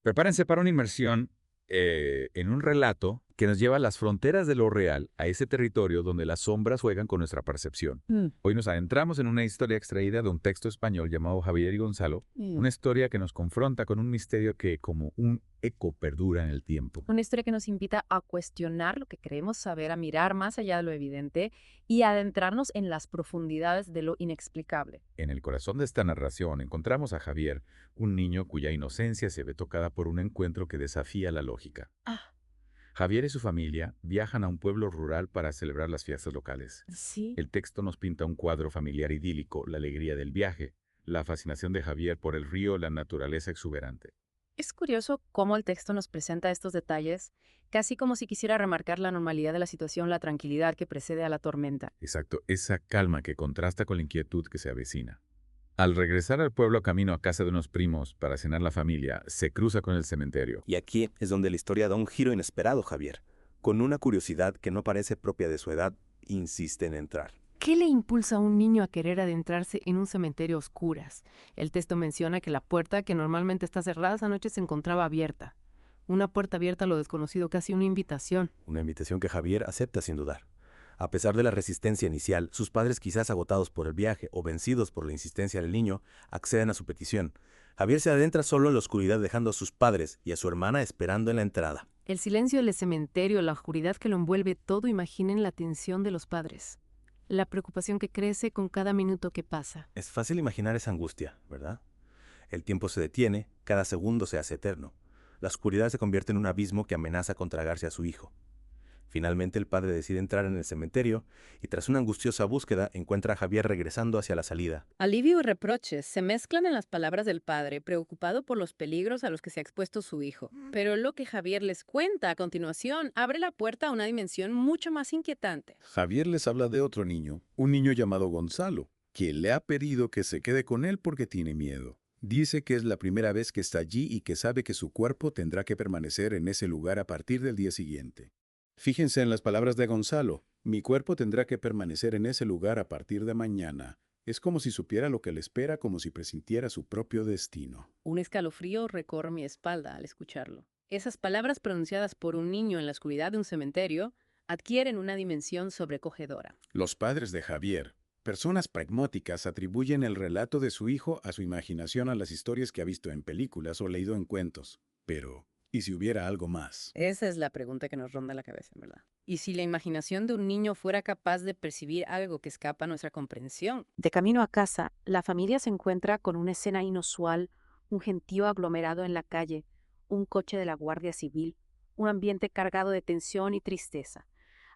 Prepárense para una inmersión en un relato que nos lleva a las fronteras de lo real, a ese territorio donde las sombras juegan con nuestra percepción. Hoy nos adentramos en una historia extraída de un texto español llamado Javier y Gonzalo, una historia que nos confronta con un misterio que, como un eco, perdura en el tiempo. Una historia que nos invita a cuestionar lo que creemos saber, a mirar más allá de lo evidente y a adentrarnos en las profundidades de lo inexplicable. En el corazón de esta narración encontramos a Javier, un niño cuya inocencia se ve tocada por un encuentro que desafía la lógica. Ah, Javier y su familia viajan a un pueblo rural para celebrar las fiestas locales. sí. El texto nos pinta un cuadro familiar idílico, la alegría del viaje, la fascinación de Javier por el río, la naturaleza exuberante. Es curioso cómo el texto nos presenta estos detalles, casi como si quisiera remarcar la normalidad de la situación, la tranquilidad que precede a la tormenta. Exacto, esa calma que contrasta con la inquietud que se avecina. Al regresar al pueblo camino a casa de unos primos para cenar la familia, se cruza con el cementerio. Y aquí es donde la historia da un giro inesperado, Javier. Con una curiosidad que no parece propia de su edad, insiste en entrar. ¿Qué le impulsa a un niño a querer adentrarse en un cementerio a oscuras? El texto menciona que la puerta, que normalmente está cerrada esa noche, se encontraba abierta. Una puerta abierta a lo desconocido, casi una invitación. Una invitación que Javier acepta sin dudar. A pesar de la resistencia inicial, sus padres, quizás agotados por el viaje o vencidos por la insistencia del niño, acceden a su petición. Javier se adentra solo en la oscuridad, dejando a sus padres y a su hermana esperando en la entrada. El silencio del cementerio, la oscuridad que lo envuelve todo, imaginen la tensión de los padres. La preocupación que crece con cada minuto que pasa. Es fácil imaginar esa angustia, ¿verdad? El tiempo se detiene, cada segundo se hace eterno. La oscuridad se convierte en un abismo que amenaza con tragarse a su hijo. Finalmente el padre decide entrar en el cementerio y tras una angustiosa búsqueda encuentra a Javier regresando hacia la salida. Alivio y reproches se mezclan en las palabras del padre, preocupado por los peligros a los que se ha expuesto su hijo. Pero lo que Javier les cuenta a continuación abre la puerta a una dimensión mucho más inquietante. Javier les habla de otro niño, un niño llamado Gonzalo, que le ha pedido que se quede con él porque tiene miedo. Dice que es la primera vez que está allí y que sabe que su cuerpo tendrá que permanecer en ese lugar a partir del día siguiente. Fíjense en las palabras de Gonzalo. Mi cuerpo tendrá que permanecer en ese lugar a partir de mañana. Es como si supiera lo que le espera, como si presintiera su propio destino. Un escalofrío recorre mi espalda al escucharlo. Esas palabras pronunciadas por un niño en la oscuridad de un cementerio adquieren una dimensión sobrecogedora. Los padres de Javier, personas pragmáticas, atribuyen el relato de su hijo a su imaginación, a las historias que ha visto en películas o leído en cuentos. Pero, ¿y si hubiera algo más? Esa es la pregunta que nos ronda la cabeza, ¿verdad? ¿Y si la imaginación de un niño fuera capaz de percibir algo que escapa a nuestra comprensión? De camino a casa, la familia se encuentra con una escena inusual, un gentío aglomerado en la calle, un coche de la Guardia Civil, un ambiente cargado de tensión y tristeza.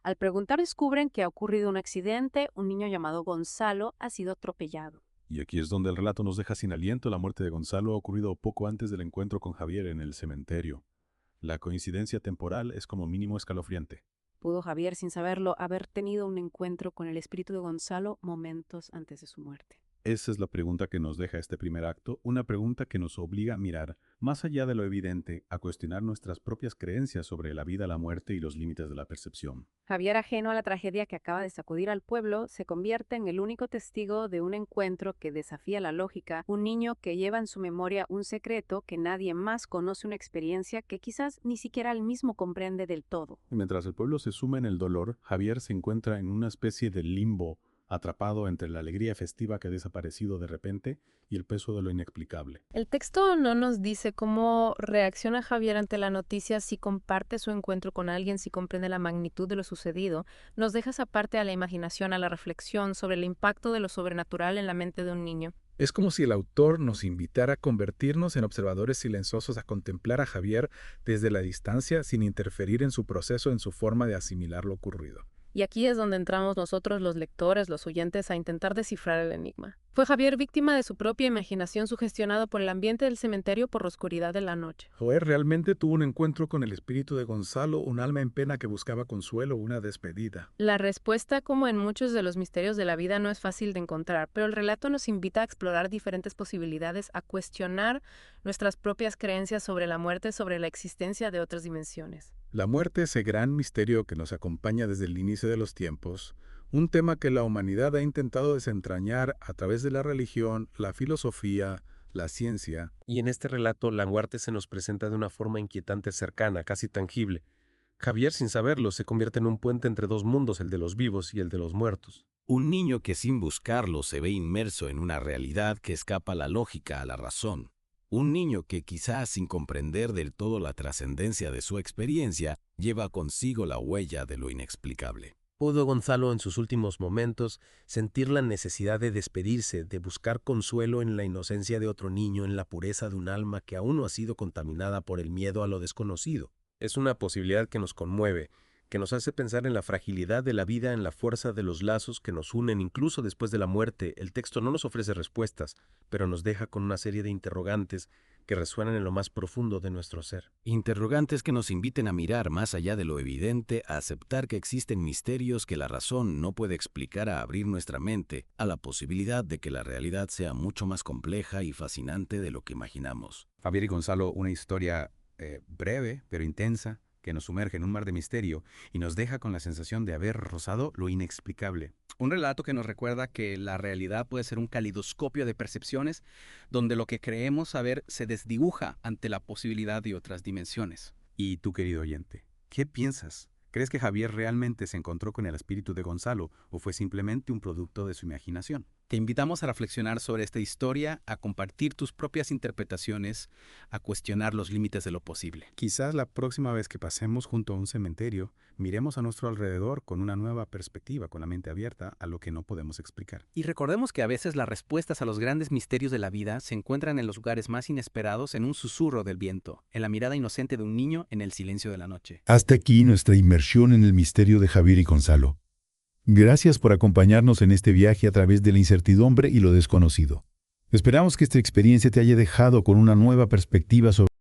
Al preguntar descubren que ha ocurrido un accidente, un niño llamado Gonzalo ha sido atropellado. Y aquí es donde el relato nos deja sin aliento. La muerte de Gonzalo ha ocurrido poco antes del encuentro con Javier en el cementerio. La coincidencia temporal es como mínimo escalofriante. Pudo Javier, sin saberlo, haber tenido un encuentro con el espíritu de Gonzalo momentos antes de su muerte. Esa es la pregunta que nos deja este primer acto, una pregunta que nos obliga a mirar más allá de lo evidente, a cuestionar nuestras propias creencias sobre la vida, la muerte y los límites de la percepción. Javier, ajeno a la tragedia que acaba de sacudir al pueblo, se convierte en el único testigo de un encuentro que desafía la lógica, un niño que lleva en su memoria un secreto que nadie más conoce, una experiencia que quizás ni siquiera él mismo comprende del todo. Y mientras el pueblo se suma en el dolor, Javier se encuentra en una especie de limbo, atrapado entre la alegría festiva que ha desaparecido de repente y el peso de lo inexplicable. El texto no nos dice cómo reacciona Javier ante la noticia, si comparte su encuentro con alguien, si comprende la magnitud de lo sucedido. Nos deja esa parte a la imaginación, a la reflexión sobre el impacto de lo sobrenatural en la mente de un niño. Es como si el autor nos invitara a convertirnos en observadores silenciosos, a contemplar a Javier desde la distancia sin interferir en su proceso, en su forma de asimilar lo ocurrido. Y aquí es donde entramos nosotros, los lectores, los oyentes, a intentar descifrar el enigma. ¿Fue Javier víctima de su propia imaginación, sugestionado por el ambiente del cementerio, por la oscuridad de la noche? Joer realmente tuvo un encuentro con el espíritu de Gonzalo, un alma en pena que buscaba consuelo, una despedida. La respuesta, como en muchos de los misterios de la vida, no es fácil de encontrar, pero el relato nos invita a explorar diferentes posibilidades, a cuestionar nuestras propias creencias sobre la muerte, sobre la existencia de otras dimensiones. La muerte, ese gran misterio que nos acompaña desde el inicio de los tiempos, un tema que la humanidad ha intentado desentrañar a través de la religión, la filosofía, la ciencia. Y en este relato, la muerte se nos presenta de una forma inquietante, cercana, casi tangible. Javier, sin saberlo, se convierte en un puente entre dos mundos, el de los vivos y el de los muertos. Un niño que sin buscarlo se ve inmerso en una realidad que escapa a la lógica, a la razón. Un niño que quizás sin comprender del todo la trascendencia de su experiencia, lleva consigo la huella de lo inexplicable. Pudo Gonzalo en sus últimos momentos sentir la necesidad de despedirse, de buscar consuelo en la inocencia de otro niño, en la pureza de un alma que aún no ha sido contaminada por el miedo a lo desconocido. Es una posibilidad que nos conmueve, que nos hace pensar en la fragilidad de la vida, en la fuerza de los lazos que nos unen incluso después de la muerte. El texto no nos ofrece respuestas, pero nos deja con una serie de interrogantes que resuenan en lo más profundo de nuestro ser. Interrogantes que nos inviten a mirar más allá de lo evidente, a aceptar que existen misterios que la razón no puede explicar, a abrir nuestra mente a la posibilidad de que la realidad sea mucho más compleja y fascinante de lo que imaginamos. Javier y Gonzalo, una historia breve pero intensa que nos sumerge en un mar de misterio y nos deja con la sensación de haber rozado lo inexplicable. Un relato que nos recuerda que la realidad puede ser un calidoscopio de percepciones donde lo que creemos saber se desdibuja ante la posibilidad de otras dimensiones. Y tú, querido oyente, ¿qué piensas? ¿Crees que Javier realmente se encontró con el espíritu de Gonzalo o fue simplemente un producto de su imaginación? Te invitamos a reflexionar sobre esta historia, a compartir tus propias interpretaciones, a cuestionar los límites de lo posible. Quizás la próxima vez que pasemos junto a un cementerio, miremos a nuestro alrededor con una nueva perspectiva, con la mente abierta a lo que no podemos explicar. Y recordemos que a veces las respuestas a los grandes misterios de la vida se encuentran en los lugares más inesperados, en un susurro del viento, en la mirada inocente de un niño, en el silencio de la noche. Hasta aquí nuestra inmersión en el misterio de Javier y Gonzalo. Gracias por acompañarnos en este viaje a través de la incertidumbre y lo desconocido. Esperamos que esta experiencia te haya dejado con una nueva perspectiva sobre